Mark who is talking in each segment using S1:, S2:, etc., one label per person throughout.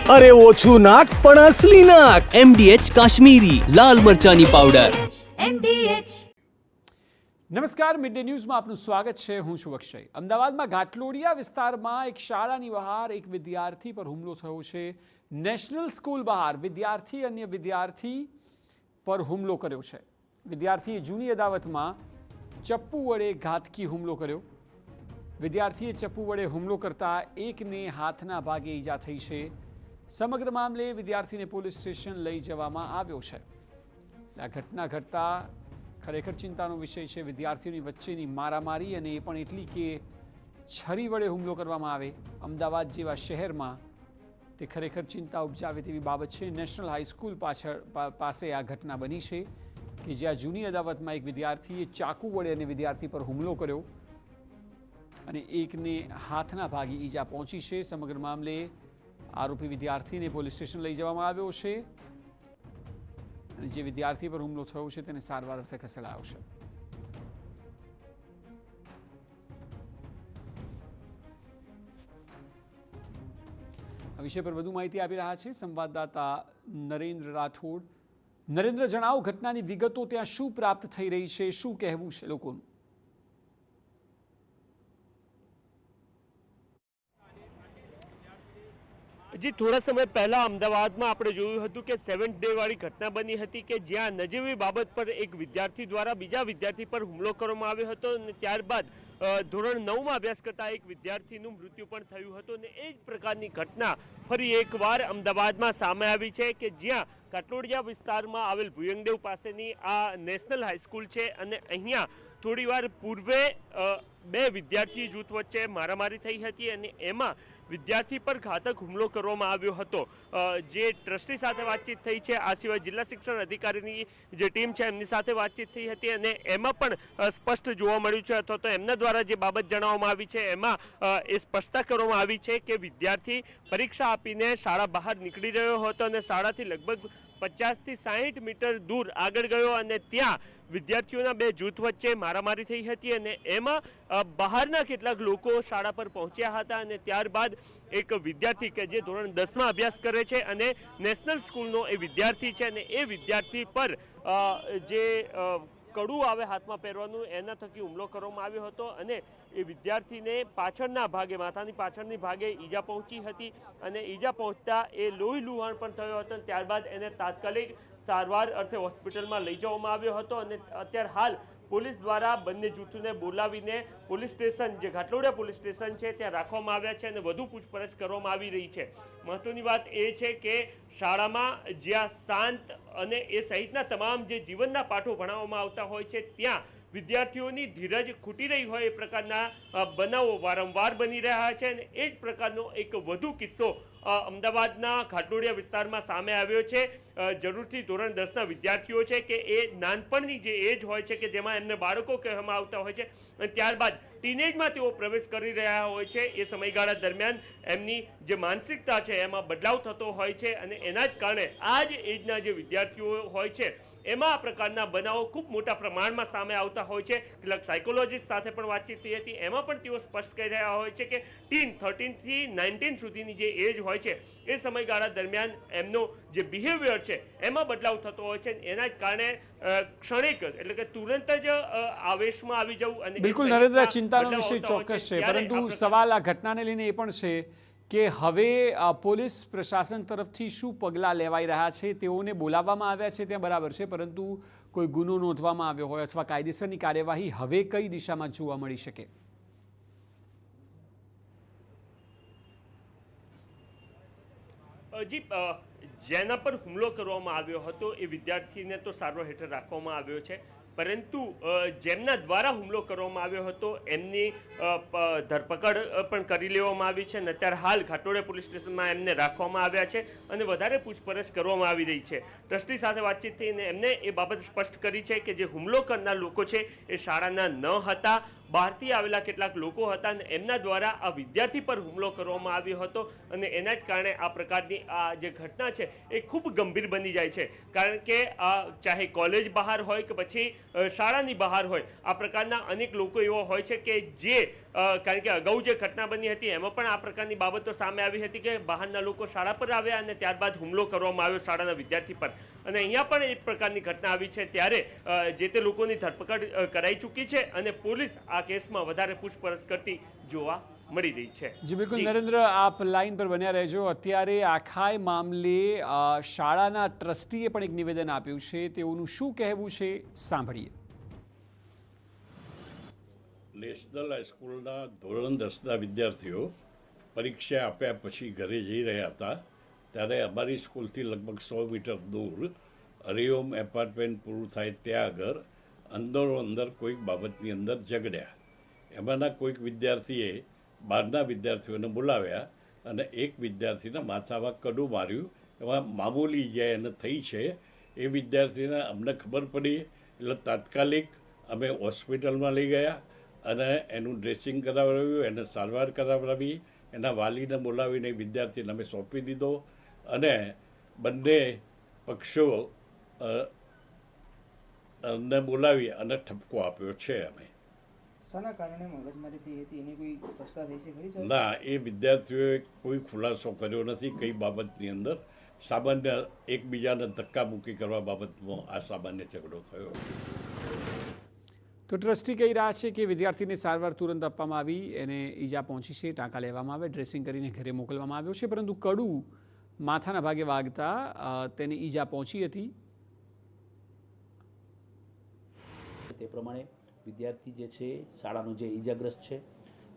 S1: अरे ओछू नाक पण असली नाक।
S2: MDH કાશ્મીરી લાલ મરચાની પાવડર।
S3: MDH।
S4: નમસ્કાર, મિડ ડે ન્યૂઝમાં આપનું સ્વાગત છે। હું છું અક્ષય। અમદાવાદમાં ઘાટલોડિયા વિસ્તારમાં એક શાળાની બહાર એક વિદ્યાર્થી પર હુમલો થયો છે। નેશનલ સ્કૂલ બહાર વિદ્યાર્થી અન્ય વિદ્યાર્થી પર હુમલો કર્યો છે। વિદ્યાર્થીએ જૂની અદાવતમાં ચપ્પુ વડે ઘાતકી હુમલો કર્યો। વિદ્યાર્થીએ ચપ્પુ વડે હુમલો કરતા એકને હાથના ભાગે ઈજા થઈ છે। સમગ્ર મામલે વિદ્યાર્થીને પોલીસ સ્ટેશન લઈ જવામાં આવ્યો છે। આ ઘટના ઘટતા ખરેખર ચિંતાનો વિષય છે। વિદ્યાર્થીઓની વચ્ચેની મારામારી અને એ પણ એટલી કે છરી વડે હુમલો કરવામાં આવે અમદાવાદ જેવા શહેરમાં તે ખરેખર ચિંતા ઉપજાવે તેવી બાબત છે। નેશનલ હાઈસ્કૂલ પાસે આ ઘટના બની છે કે જ્યાં જૂની અદાવતમાં એક વિદ્યાર્થીએ ચાકુ વડે અને વિદ્યાર્થી પર હુમલો કર્યો અને એકને હાથના ભાગે ઈજા પહોંચી છે। સમગ્ર મામલે આરોપી વિદ્યાર્થીને પોલીસ સ્ટેશન લઈ જવામાં આવ્યો છે અને જે વિદ્યાર્થી પર હુમલો થયો છે તેને સારવાર અર્થે ખસેડાયો છે। આ વિષય પર વધુ માહિતી આપી રહ્યા છે સંવાદદાતા નરેન્દ્ર રાઠોડ। નરેન્દ્ર, જણાવો ઘટનાની વિગતો, ત્યાં શું પ્રાપ્ત થઈ રહી છે, શું કહેવું છે લોકોનું?
S5: जी थोड़ा समय पहला अमदावाद में आपणे जोयुं हतुं के 7th डे वाली घटना बनी हती के ज्यां नजीवी बाबत पर एक विद्यार्थी द्वारा बीजा विद्यार्थी पर हुमलो करवामां आव्यो हतो अने त्यारबाद धोरण 9 में अभ्यास करता एक विद्यार्थीनुं मृत्यु पण थयुं हतुं अने ए ज प्रकारनी घटना फरी एकवार अमदावादमां सामे आवी छे के ज्यां काटलोडिया विस्तारमां आवेल भुयंगदेव पासेनी आ नेशनल हाईस्कूल छे अने अहींया थोड़ीवार पूर्वे बे विद्यार्थी जूथ वच्चे मारामारी थई हती अने एमां विद्यार्थी पर घातक हुमलो करवामां आव्यो हतो। जे ट्रस्टी साथे बातचीत थई छे, आ सिवाय जिल्ला शिक्षण अधिकारीनी जे टीम छे एमनी साथे बातचीत थई हती अने एमां पण स्पष्ट जोवा मळ्युं छे अथवा तो एमना द्वारा जे बाबत जणाववामां आवी छे एमां ए स्पष्टता करवामां आवी छे के विद्यार्थी परीक्षा आपीने शाळा बहार निकળી રહ્યો હતો અને શાળાથી લગભગ 50 થી 60 મીટર દૂર આગળ ગયો અને ત્યાં વિદ્યાર્થીઓના બે જૂથ વચ્ચે મારામારી થઈ હતી અને એમાં બહારના કેટલાક લોકો શાળા પર પહોંચ્યા હતા અને ત્યારબાદ એક વિદ્યાર્થી કે જે ધોરણ 10માં અભ્યાસ કરે છે અને નેશનલ સ્કૂલનો એ વિદ્યાર્થી છે અને એ વિદ્યાર્થી પર જે કડું આવે હાથમાં પહેરવાનું એના થકી હુમલો કરવામાં આવ્યો હતો અને એ વિદ્યાર્થીને પાછળના ભાગે માથાની પાછળની ભાગે ઈજા પહોંચી હતી અને ઈજા પહોંચતા એ લોહી લુહાણ પણ થયો હતો। ત્યારબાદ એને તાત્કાલિક સારવાર અર્થે હોસ્પિટલમાં લઈ જવામાં આવ્યો હતો અને અત્યારે હાલ પોલીસ દ્વારા બંને જૂથોને બોલાવીને પોલીસ સ્ટેશન જે ઘાટલોડિયા પોલીસ સ્ટેશન છે ત્યાં રાખવામાં આવ્યા છે અને વધુ પૂછપરછ કરવામાં આવી રહી છે। મહત્વની વાત એ છે કે શાળામાં જ્યાં શાંત અને એ સહિતના તમામ જે જીવનના પાઠો ભણાવવામાં આવતા હોય છે ત્યાં વિદ્યાર્થીઓની ધીરજ ખૂટી રહી હોય એ પ્રકારના બનાવો વારંવાર બની રહ્યા છે અને એ જ પ્રકારનો એક વધુ કિસ્સો અમદાવાદના ઘાટલોડિયા વિસ્તારમાં સામે આવ્યો છે। જરૂરથી ધોરણ 10ના વિદ્યાર્થીઓ છે કે એ નાનપણની જે એજ હોય છે કે જેમાં એમને બાળકો કહેવામાં આવતા હોય છે અને ત્યારબાદ ટીનેજમાં તેઓ પ્રવેશ કરી રહ્યા હોય છે એ સમયગાળા દરમિયાન એમની જે માનસિકતા છે એમાં બદલાવ થતો હોય છે અને એના જ કારણે આ જ એજના જે વિદ્યાર્થીઓ હોય છે એમાં આ પ્રકારના બનાવો ખૂબ મોટા પ્રમાણમાં સામે આવતા હોય છે। કેટલાક સાયકોલોજીસ્ટ સાથે પણ વાતચીત થઈ હતી, એમાં પણ તેઓ સ્પષ્ટ કહી રહ્યા હોય છે કે 13 થી 19 સુધીની જે એજ હોય છે એ સમયગાળા દરમિયાન એમનો જે બિહેવિયર છે એમાં બદલાવ થતો હોય છે। એના જ કારણે ક્ષણિક એટલે કે તુરંત જ આવેશમાં આવી જવું અને
S4: બિલકુલ નરેન્દ્ર, ચિંતાનો વિષય ચોક્કસ છે, પરંતુ સવાલ આ ઘટનાને લઈને એ પણ છે કે હવે પોલીસ પ્રશાસન તરફથી શું પગલાં લેવાઈ રહ્યા છે? તેઓને બોલાવવામાં આવ્યા છે ત્યાં બરાબર છે, પરંતુ કોઈ ગુનો નોંધવામાં આવ્યો હોય અથવા કાયદેસરની કાર્યવાહી હવે કઈ દિશામાં જોવા મળી શકે?
S5: જી જેના પર હુમલો કરવામાં આવ્યો હતો એ વિદ્યાર્થીને તો સારવાર હેઠળ રાખવામાં આવ્યો છે, પરંતુ જેમના દ્વારા હુમલો કરવામાં આવ્યો હતો એમની ધરપકડ પણ કરી લેવામાં આવી છે અને અત્યારે હાલ ઘાટલોડિયા પોલીસ સ્ટેશનમાં એમને રાખવામાં આવ્યા છે અને વધારે પૂછપરછ કરવામાં આવી રહી છે। ટ્રસ્ટી સાથે વાતચીત થઈને એમને એ બાબત સ્પષ્ટ કરી છે કે જે હુમલો કરનાર લોકો છે એ શાળાના ન હતા, બહારથી આવેલા કેટલાક લોકો હતા અને એમના દ્વારા આ વિદ્યાર્થી પર હુમલો કરવામાં આવ્યો હતો અને એના જ કારણે આ પ્રકારની આ જે ઘટના છે એ ખૂબ ગંભીર બની જાય છે। કારણ કે ચાહે કોલેજ બહાર હોય કે પછી શાળાની બહાર હોય, આ પ્રકારના અનેક લોકો એવા હોય છે કે જે કારણ કે અગાઉ જે ઘટના બની હતી એમાં પણ આ પ્રકારની બાબતો સામે આવી હતી કે બહારના લોકો શાળા પર આવ્યા અને ત્યારબાદ હુમલો કરવામાં આવ્યો શાળાના વિદ્યાર્થી પર, અને અહીંયા પણ એક પ્રકારની ઘટના આવી છે. ત્યારે જે તે લોકોની ધરપકડ કરાઈ ચૂકી છે અને પોલીસ આ કેસમાં વધારે પૂછપરછ કરતી જોવા મળી રહી છે.
S4: જી બિલકુલ નરેન્દ્ર, આપ લાઈન પર બન્યા રહેજો. અત્યારે આખા મામલે શાળાના ટ્રસ્ટીએ પણ એક નિવેદન આપ્યું છે, તેઓનું શું કહેવું છે સાંભળીએ.
S3: નેશનલ હાઈસ્કૂલના ધોરણ 10ના વિદ્યાર્થીઓ પરીક્ષા આપ્યા પછી ઘરે જઈ રહ્યા હતા ત્યારે અમારી સ્કૂલથી લગભગ 100 મીટર દૂર હરિઓમ એપાર્ટમેન્ટ પૂરું થાય ત્યાં આગળ અંદર કોઈક બાબતની અંદર ઝઘડ્યા. એમાંના કોઈક વિદ્યાર્થીએ બહારના વિદ્યાર્થીઓને બોલાવ્યા અને એક વિદ્યાર્થીના માથામાં કડું માર્યું. એમાં મામૂલી જે એને થઈ છે એ વિદ્યાર્થીને અમને ખબર પડી એટલે તાત્કાલિક અમે હોસ્પિટલમાં લઈ ગયા અને એનું ડ્રેસિંગ કરાવડાવ્યું, એને સારવાર કરાવડાવી, એના વાલીને બોલાવીને વિદ્યાર્થીને અમે સોંપી દીધો અને બંને પક્ષો ને બોલાવી અને ઠપકો આપ્યો છે. અમે
S6: શાના કારણે મગજમારી થઈ હતી એની કોઈ સ્પષ્ટતા થઈ છે ખરી?
S3: ના, એ વિદ્યાર્થીઓએ કોઈ ખુલાસો કર્યો નથી કઈ બાબતની અંદર. સામાન્ય એકબીજાને ધક્કા મૂકી કરવા બાબતમાં આ સામાન્ય ઝઘડો થયો.
S4: તો ટ્રસ્ટી કહી રહ્યા છે કે વિદ્યાર્થીને સારવાર તુરંત આપવામાં આવી, એને ઈજા પહોંચી છે, ટાંકા લેવામાં આવે, ડ્રેસિંગ કરીને ઘરે મોકલવામાં આવ્યો છે, પરંતુ કડું માથાના ભાગે વાગતા તેને ઈજા પહોંચી હતી.
S7: તે પ્રમાણે વિદ્યાર્થી જે છે શાળાનો જે ઈજાગ્રસ્ત છે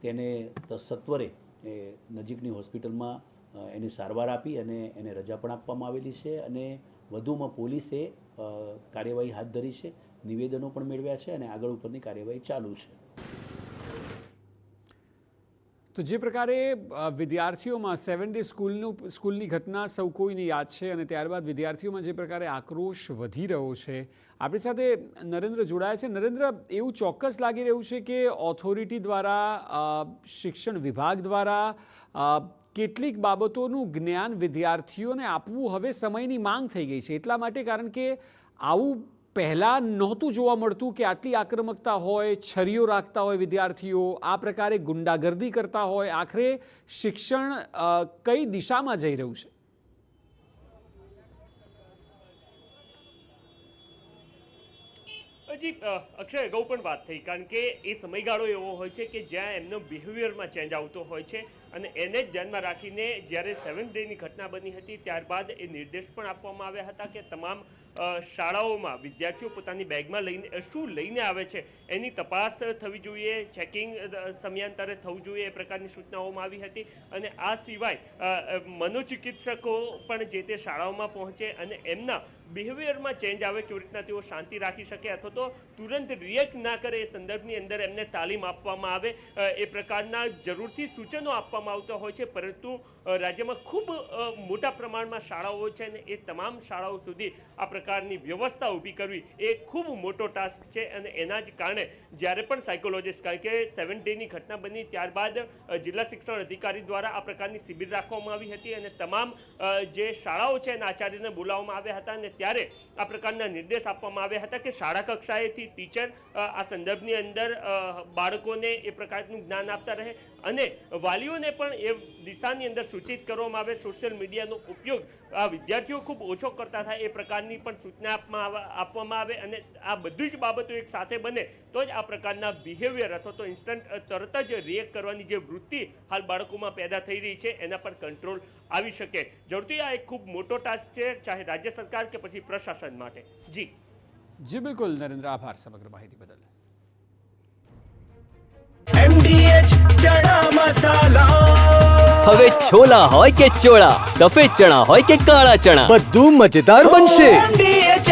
S7: તેને સત્વરે નજીકની હોસ્પિટલમાં એની સારવાર આપી અને એને રજા પણ આપવામાં આવેલી છે અને વધુમાં પોલીસે કાર્યવાહી હાથ ધરી છે, નિવેદનો પણ મેળવ્યા છે અને આગળ ઉપરની કાર્યવાહી ચાલુ છે.
S4: તો જે પ્રકારે વિદ્યાર્થીઓમાં 7 ડે સ્કૂલની ઘટના સૌ કોઈને યાદ છે અને ત્યારબાદ વિદ્યાર્થીઓમાં જે પ્રકારે આક્રોશ વધી રહ્યો છે, આપણી સાથે નરેન્દ્ર જોડાયા છે. નરેન્દ્ર, એવું ચોક્કસ લાગી રહ્યું છે કે ઓથોરિટી દ્વારા, શિક્ષણ વિભાગ દ્વારા કેટલીક બાબતોનું જ્ઞાન વિદ્યાર્થીઓને આપવું હવે સમયની માંગ થઈ ગઈ છે. એટલા માટે કારણ કે આવું પહેલાં નહોતું જોવા મળતું કે આટલી આક્રમકતા હોય, છરીઓ રાખતા હોય વિદ્યાર્થીઓ, આ પ્રકારે ગુંડાગર્દી કરતા હોય. આખરે શિક્ષણ કઈ દિશામાં જઈ રહ્યું છે?
S5: હજી અક્ષય અગાઉ પણ વાત થઈ, કારણ કે એ સમયગાળો એવો હોય છે કે જ્યાં એમનો બિહેવિયરમાં ચેન્જ આવતો હોય છે અને એને જ ધ્યાનમાં રાખીને જ્યારે 7 ડેની ઘટના બની હતી ત્યારબાદ એ નિર્દેશ પણ આપવામાં આવ્યા હતા કે તમામ શાળાઓમાં વિદ્યાર્થીઓ પોતાની બેગમાં લઈને શું લઈને આવે છે એની તપાસ થવી જોઈએ, ચેકિંગ સમયાંતરે થવું જોઈએ, એ પ્રકારની સૂચનાઓમાં આવી હતી. અને આ સિવાય મનોચિકિત્સકો પણ જે તે શાળાઓમાં પહોંચે અને એમના બિહેવિયરમાં ચેન્જ આવે, કેવી રીતના તેઓ શાંતિ રાખી શકે અથવા તો તુરંત રિએક્ટ ના કરે એ સંદર્ભની અંદર એમને તાલીમ આપવામાં આવે, એ પ્રકારના જરૂરથી સૂચનો આપવામાં આવતા હોય છે. પરંતુ રાજ્યમાં ખૂબ મોટા પ્રમાણમાં શાળાઓ છે અને એ તમામ શાળાઓ સુધી આ પ્રકારની વ્યવસ્થા ઊભી કરવી એ ખૂબ મોટો ટાસ્ક છે અને એના જ કારણે જ્યારે પણ સાયકોલોજીસ્ટ, કારણ કે 7 ડેની ઘટના બની ત્યારબાદ જિલ્લા શિક્ષણ અધિકારી દ્વારા આ પ્રકારની શિબિર રાખવામાં આવી હતી અને તમામ જે શાળાઓ છે એના આચાર્યને બોલાવવામાં આવ્યા હતા અને ત્યારે આ પ્રકારના નિર્દેશ આપવામાં આવ્યા હતા કે શાળા કક્ષાએથી ટીચર આ સંદર્ભની અંદર બાળકોને એ પ્રકારનું જ્ઞાન આપતા રહે અને વાલીઓને પણ એ દિશાની અંદર સૂચિત કરવામાં આવે. સોશિયલ મીડિયાનો ઉપયોગ આ વિદ્યાર્થીઓ ખૂબ ઓછો કરતા થાય એ પ્રકારની પણ સૂચના આપવામાં આવે અને આ બધી જ બાબતો એક સાથે બને તો જ આ પ્રકારના બિહેવિયર અથવા તો ઇન્સ્ટન્ટ તરત જ રિએક્ટ કરવાની જે વૃત્તિ હાલ બાળકોમાં પેદા થઈ રહી છે એના પર કંટ્રોલ આવી શકે. જરૂરથી આ એક ખૂબ મોટો ટાસ્ક છે, ચાહે રાજ્ય સરકાર કે પછી પ્રશાસન માટે.
S4: જી બિલકુલ નરેન્દ્ર, આભાર સમગ્ર માહિતી બદલ.
S1: MDH ચણા મસાલા,
S2: હવે છોલા હોય કે ચોળા, સફેદ ચણા હોય કે કાળા ચણા,
S1: બધું મજેદાર બનશે.
S8: MDH